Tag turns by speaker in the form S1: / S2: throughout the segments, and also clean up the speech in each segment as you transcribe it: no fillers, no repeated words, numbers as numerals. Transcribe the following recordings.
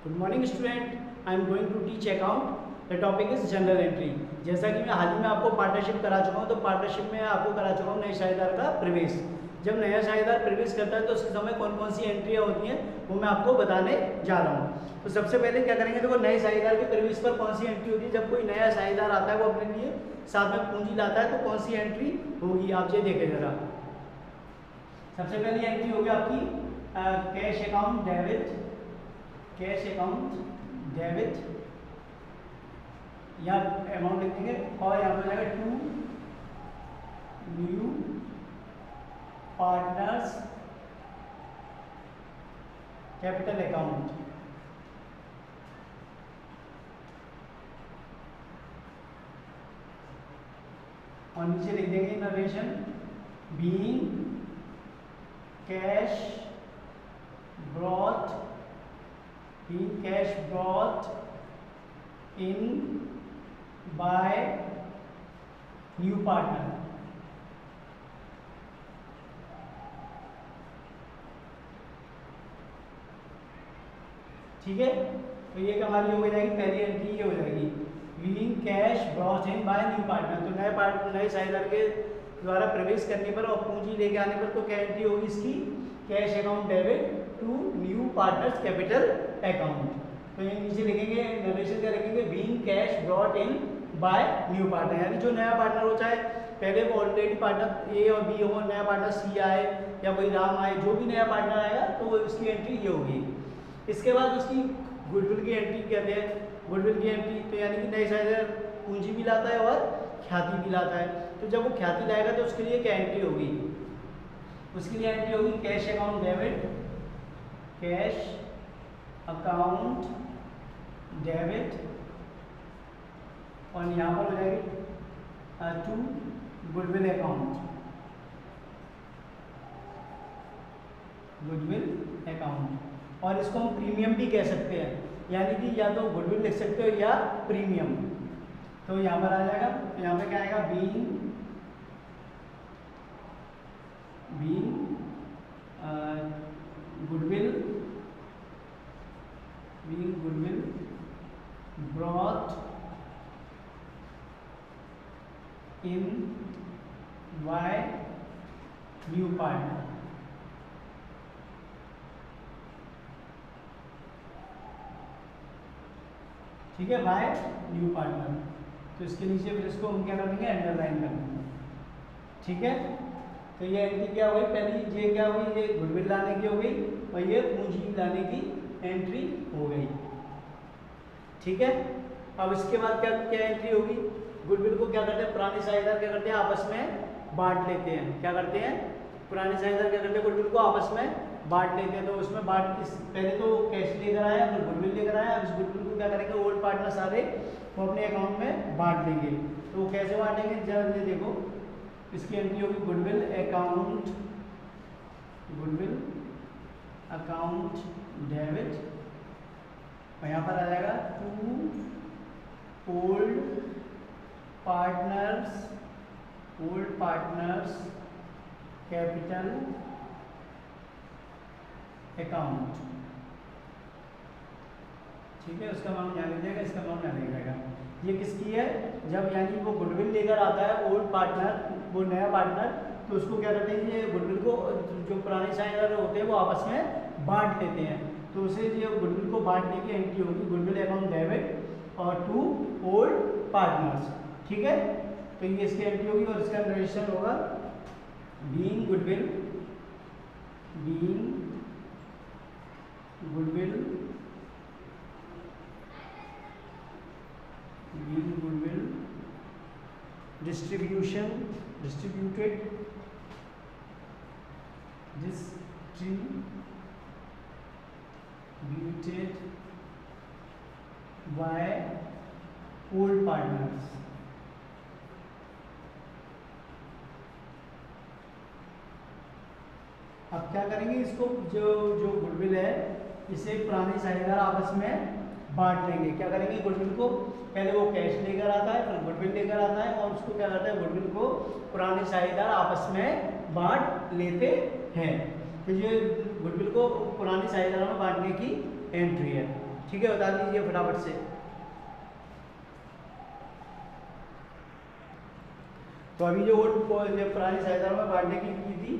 S1: Good morning student, I am going to teach account. The topic is general entry. जैसा कि मैं हाल ही में आपको पार्टनरशिप करा चुका हूँ, तो पार्टनरशिप में आपको करा चुका हूँ नए साझेदार का प्रवेश। जब नया साझेदार प्रवेश करता है तो उसके समय कौन कौन सी एंट्रियाँ होती हैं वो मैं आपको बताने जा रहा हूँ। तो सबसे पहले क्या करेंगे, देखो नए साझेदार के प्रवेश पर कौन सी एंट्री होती है। जब कोई नया साझेदार आता है वो अपने लिए साथ में पूंजी लाता है तो कौन सी एंट्री होगी, आप ये देखें जरा। सबसे पहली एंट्री होगी आपकी cash account debit, cash account debit या अमाउंट लिख देंगे और यहाँ पर जाएगा to new partners capital account. और नीचे लिख देंगे narration being cash brought, being cash brought in by new partner। ठीक है, तो ये हमारी हो जाएगी पहली एंट्री, ये हो जाएगी being cash brought in by new partner। तो नए साझेदार के द्वारा प्रवेश करने पर और पूंजी लेके आने पर तो क्या एंट्री होगी इसकी, cash account debit to new partners capital account. तो ये नीचे लिखेंगे नरेशन क्या लिखेंगे, being cash brought in by new partner, यानी जो नया पार्टनर हो, चाहे पहले वो ऑलरेडी पार्टनर ए और बी हो, नया पार्टनर सी आए या कोई राम आए, जो भी नया पार्टनर आएगा तो वो उसकी एंट्री ये होगी। इसके बाद उसकी गुडविल की एंट्री कहते हैं। गुडविल की एंट्री तो यानी कि नए साझेदार पूंजी भी लाता है और ख्याति भी लाता है। तो जब वो ख्याति लाएगा तो उसके लिए क्या एंट्री होगी, उसके लिए एंट्री होगी cash account debit, cash account debit और यहाँ पर हो जाएगी to goodwill account, goodwill account. और इसको हम प्रीमियम भी कह सकते हैं, यानी कि या तो गुडविल लिख सकते हो या प्रीमियम। तो यहाँ पर आ जाएगा, तो यहाँ पे क्या आएगा, being goodwill, being goodwill brought in by new partner। ठीक है, बाय न्यू पार्टनर। तो इसके नीचे फिर इसको हम क्या कर देंगे, अंडरलाइन कर देंगे। ठीक है, तो ये एंट्री क्या हुई, पहली ये क्या हुई, ये गुडविल लाने की हो गई और ये पूंजी लाने की एंट्री हो गई। ठीक है, अब इसके बाद क्या क्या एंट्री होगी, गुडविल को क्या करते हैं पुराने साझेदार क्या करते हैं, आपस में बांट लेते हैं। क्या करते हैं, पुराने साझेदार क्या करते हैं, गुडविल को आपस में बांट लेते हैं। तो उसमें पहले तो कैश लेकर आया, फिर गुडविल लेकर आया। अब इस गुडविल को क्या करेंगे, ओल्ड पार्टनर सारे वो अपने अकाउंट में बांट लेंगे। तो वो कैसे बांटेंगे, जरा ये देखो, इसकी एंट्री होगी goodwill account, goodwill account debit और यहाँ पर आ जाएगा to old partners capital account. ठीक है, उसका अमाउंट यहाँ लिख जाएगा, इसका अमाउंट यहाँ लिख जाएगा। ये किसकी है, जब यानी वो गुडविल लेकर आता है ओल्ड पार्टनर, वो नया पार्टनर, तो उसको क्या करते हैं, ये गुडविल को जो पुराने साझेदार होते हैं वो आपस में बांट लेते हैं। तो उसे ये गुडविल को बांटने की एंट्री होगी गुडविल अकाउंट डेबिट और टू ओल्ड पार्टनर्स। ठीक है, तो ये इसकी एंट्री होगी और इसका नरेशन होगा being goodwill distributed by old partners। अब क्या करेंगे, इसको जो गुडविल है इसे पुराने साझेदार आपस में बांट लेंगे। क्या करेंगे, गुडविल को पहले वो कैश लेकर आता है, फिर गुडविल लेकर आता है और उसको क्या करता है, गुडविल को पुराने साझेदार आपस में बांट लेते हैं। तो ये गुडविल को पुराने साझेदारों में बांटने की एंट्री है। ठीक है, बता दीजिए फटाफट से। तो अभी जो पुरानी साझेदारों में बांटने की थी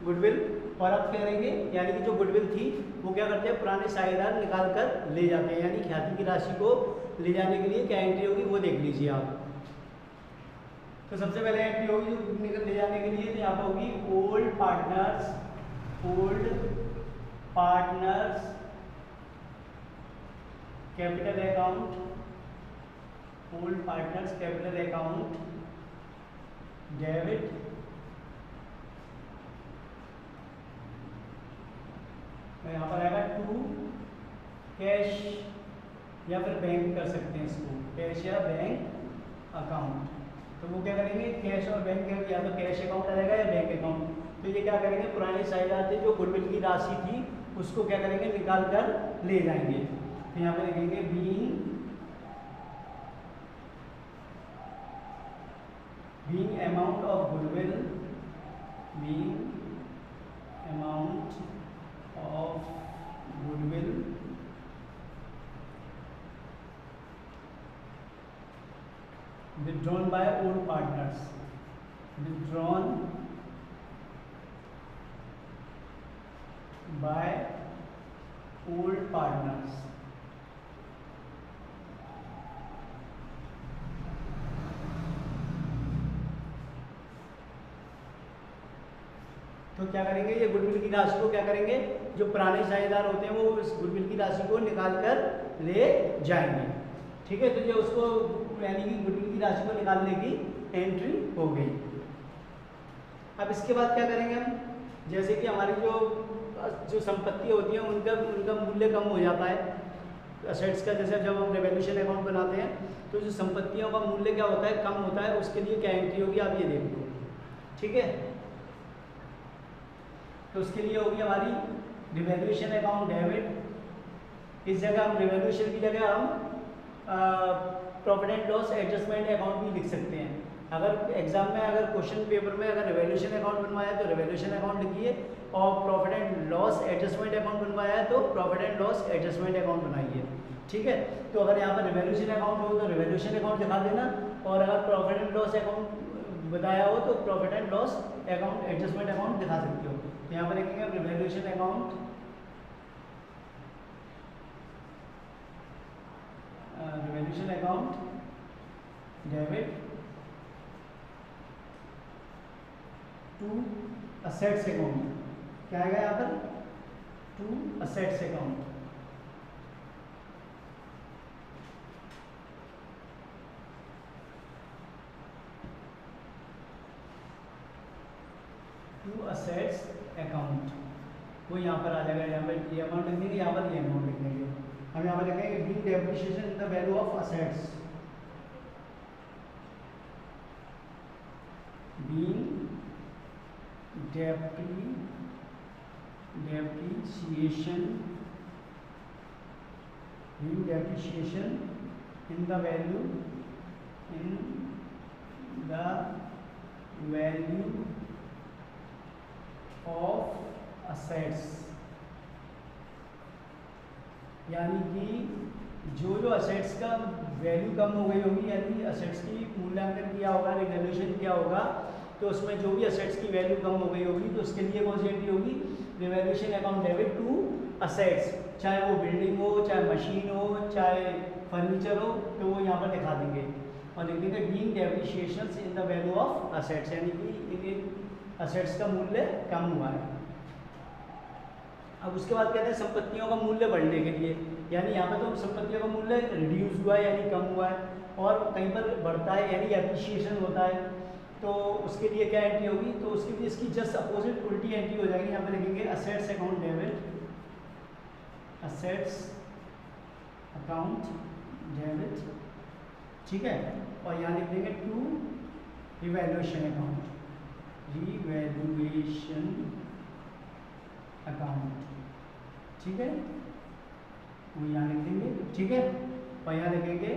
S1: गुडविल, और अब क्या करेंगे, यानी कि जो गुडविल थी वो क्या करते हैं, पुराने साझेदार निकाल कर ले जाते हैं, यानी ख्याति की राशि को ले जाने के लिए क्या एंट्री होगी वो देख लीजिए आप। तो सबसे पहले एंट्री होगी जो निकल ले जाने के लिए, तो यहाँ पर होगी old partners capital account, old partners capital account debit यहाँ पर आएगा टू कैश या फिर बैंक कर सकते हैं इसको, कैश या बैंक अकाउंट। तो वो क्या करेंगे, कैश और बैंक, या तो कैश अकाउंट आ जाएगा या बैंक अकाउंट। तो ये क्या करेंगे, पुराने साझेदार थे जो गुडविल की राशि थी उसको क्या करेंगे, निकाल कर ले जाएंगे। तो यहाँ पे लिखेंगे being amount of goodwill, being amount of goodwill withdrawn by old partners, withdrawn by old partners। तो क्या करेंगे, ये गुडविल की राशि को क्या करेंगे, जो पुराने साझेदार होते हैं वो इस गुडविल की राशि को निकाल कर ले जाएंगे। ठीक है, तो ये उसको यानी कि गुडविल की राशि को निकालने की एंट्री हो गई। अब इसके बाद क्या करेंगे हम, जैसे कि हमारी जो संपत्ति होती है उनका मूल्य कम हो जाता है असेट्स का। जैसे जब हम रिवैल्यूएशन अकाउंट बनाते हैं तो जो संपत्तियों का मूल्य क्या होता है, कम होता है, उसके लिए क्या एंट्री होगी आप ये देख लो। ठीक है, तो उसके लिए होगी हमारी रिवैल्यूएशन अकाउंट डेबिट। इस जगह हम रिवैल्यूएशन की जगह हम profit and loss adjustment account भी लिख सकते हैं। अगर एग्जाम में अगर क्वेश्चन पेपर में अगर रिवैल्यूएशन अकाउंट बनवाया है तो रिवैल्यूएशन अकाउंट लिखिए, और profit and loss adjustment account बनवाया है तो profit and loss adjustment account बनाइए। ठीक है, तो अगर यहाँ पर रिवैल्यूएशन अकाउंट हो तो रिवैल्यूएशन अकाउंट दिखा देना, और अगर प्रॉफिट एंड लॉस अकाउंट बताया हो तो profit and loss account adjustment account दिखा सकते हो। तो यहाँ पर लिखेंगे revaluation account, revaluation account debit to assets account. क्या आएगा यहाँ पर, to assets account. To assets account वो यहाँ पर आ जाएगा। यहाँ पर ये अमाउंट लिख देंगे, यहाँ पर ये अमाउंट लिख देंगे। हम यहाँ पर लिखेंगे being depreciation in the value of assets, being depreciation in the value of assets, यानी कि जो असेट्स का वैल्यू कम हो गई होगी, यानी असेट्स की मूल्यांकन किया होगा, रिवैल्यूएशन किया होगा, तो उसमें जो भी असेट्स की वैल्यू कम हो गई होगी तो उसके लिए कौन सी एंट्री होगी, revaluation account debit to assets. चाहे वो बिल्डिंग हो, चाहे मशीन हो, चाहे फर्नीचर हो, तो वो यहाँ पर दिखा देंगे और लिख देंगे being depreciation in the value of assets, यानी कि इन असेट्स का मूल्य कम हुआ है। अब उसके बाद कहते हैं संपत्तियों का मूल्य बढ़ने के लिए, यानी यहाँ पर तो संपत्तियों का मूल्य रिड्यूस हुआ है यानी कम हुआ है, और कहीं पर बढ़ता है यानी एप्रिसिएशन होता है, तो उसके लिए क्या एंट्री होगी, तो उसके लिए इसकी जस्ट अपोजिट उल्टी एंट्री हो जाएगी। यहाँ पर लिखेंगे assets account debit, assets account debit, ठीक है, और यहाँ लिख देंगे to revaluation account, revaluation account, ठीक है, वो यहाँ लिख देंगे, ठीक है, और यहाँ लिखेंगे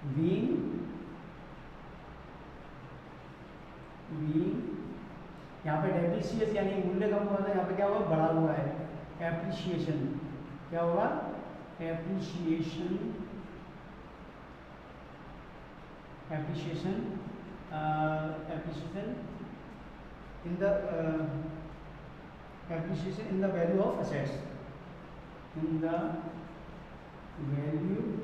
S1: बीइंग, यहाँ पे डेप्रिसिएशन यानी मूल्य कम हुआ था, यहाँ पे क्या हुआ, बढ़ा हुआ है, एप्रिसिएशन क्या होगा, appreciation in the appreciation in the value of assets, in the value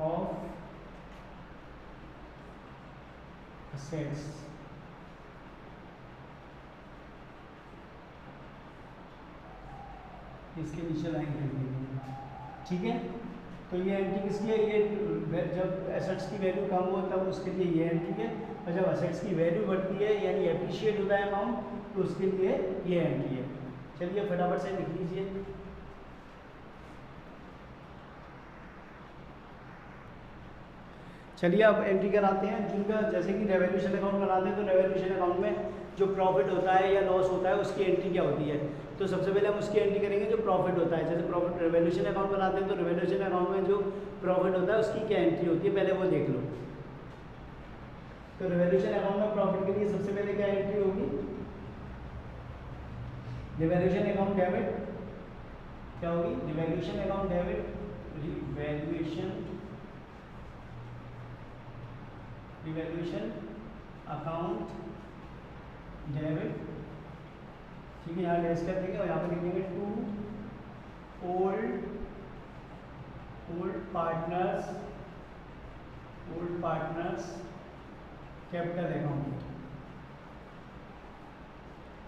S1: of assets, इसके नीचे लाइन लिख देंगे, ठीक है। तो ये एंट्री किसकी है, ये जब एसेट्स की वैल्यू कम हो तब उसके लिए ये एंट्री है, और जब एसेट्स की वैल्यू बढ़ती है यानी एप्रिशिएट होता है अमाउंट तो उसके लिए ये एंट्री है। चलिए फटाफट से लिख लीजिए। चलिए अब एंट्री कराते हैं जिनका, जैसे कि रेवोल्यूशन अकाउंट बनाते हैं तो रेवोल्यूशन अकाउंट में जो प्रॉफिट होता है या लॉस होता है उसकी एंट्री क्या होती है। तो सबसे पहले हम उसकी एंट्री करेंगे जो प्रॉफिट होता है। जैसे प्रॉफिट रेवोल्यूशन अकाउंट बनाते हैं तो रेवोल्यूशन अकाउंट में जो प्रॉफिट होता है उसकी क्या एंट्री होती है, पहले वो देख लो। तो रेवोल्यूशन अकाउंट में प्रॉफिट के लिए सबसे पहले क्या एंट्री होगी, रिवैल्यूएशन अकाउंट डेबिट क्या होगी, revaluation account debit, revaluation account debit, ठीक है। यहाँ डैश कर देंगे और यहाँ पर लिख देंगे to old partners capital account,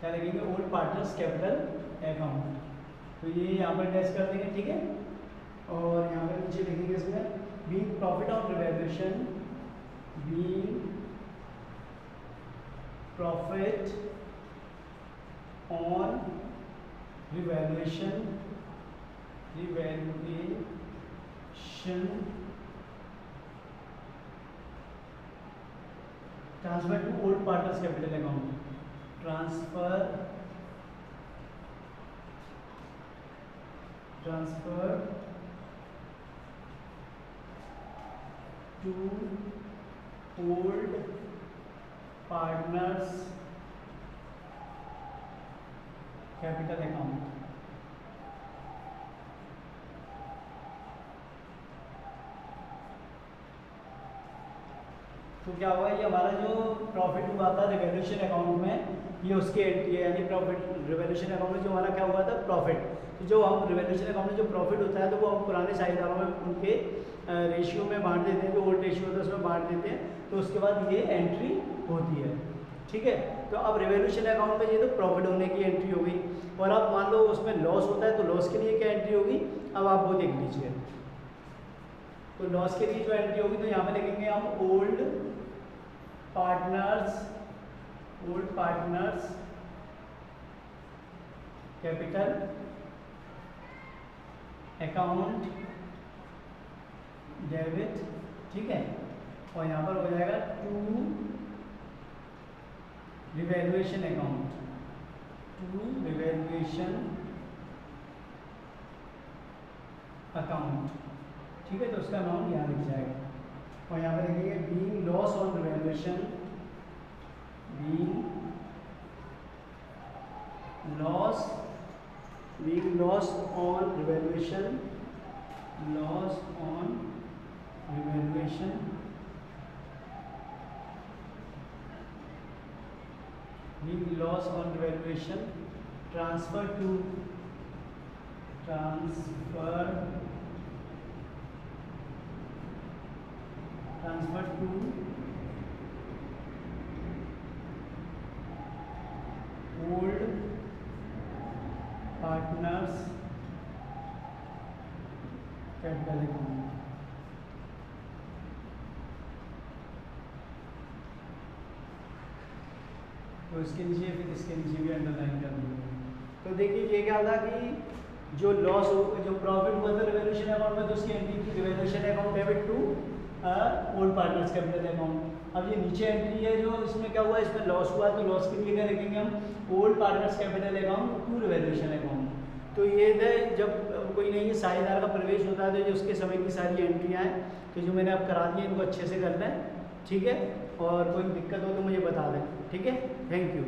S1: क्या लिखेंगे, ओल्ड पार्टनर्स कैपिटल अकाउंट। तो ये यहाँ पर डैश कर देंगे, ठीक है। और यहाँ पर नीचे लिखेंगे इसमें being profit on revaluation, being profit on revaluation transfer to old partners capital account, transfer to old partners capital account. तो क्या हुआ, ये हमारा जो प्रॉफिट हुआ था रिवैल्यूएशन अकाउंट में, ये उसकी एंट्री है, यानी प्रॉफिट रिवैल्यूएशन अकाउंट में जो हमारा क्या हुआ था प्रॉफिट। तो जो हम रिवैल्यूएशन अकाउंट में जो प्रॉफिट होता है तो वो हम पुराने साझेदारों में उनके रेशियो में बांट देते हैं, जो ओल्ड रेशियो होता है उसमें बांट देते हैं। तो उसके बाद ये एंट्री होती है, ठीक है। तो अब रिवैल्यूएशन अकाउंट में ये तो प्रॉफिट होने की एंट्री हो गई, और अब मान लो उसमें लॉस होता है तो लॉस के लिए क्या एंट्री होगी, अब आप वो देख लीजिए। तो लॉस के लिए जो एंट्री होगी तो यहाँ पे लिखेंगे हम old partners capital account debit, ठीक है। और यहाँ पर हो जाएगा टू रिवैल्यूएशन अकाउंट, ठीक है। तो उसका अमाउंट यहाँ लिख जाएगा, और यहाँ पर लिखेंगे being loss on revaluation, loss on revaluation transfer to old partners capital account. तो इसके नीचे फिर इसके नीचे भी अंडरलाइन कर देंगे। तो देखिए ये क्या था कि जो लॉस हो, जो प्रॉफिट हुआ था रिवैल्यूएशन अकाउंट में तो उसकी एंट्री थी revaluation account debit to old partners capital account. अब ये नीचे एंट्री है जो इसमें क्या हुआ, इसमें लॉस हुआ तो लॉस के लिए क्या लिखेंगे हम, old partners capital account to revaluation account. तो ये जब कोई नहीं साझेदार का प्रवेश होता है तो जो उसके समय की सारी एंट्रियाँ हैं तो जो मैंने अब करा दी इनको अच्छे से करना है, ठीक है। और कोई दिक्कत हो तो मुझे बता दें, ठीक है। Thank you.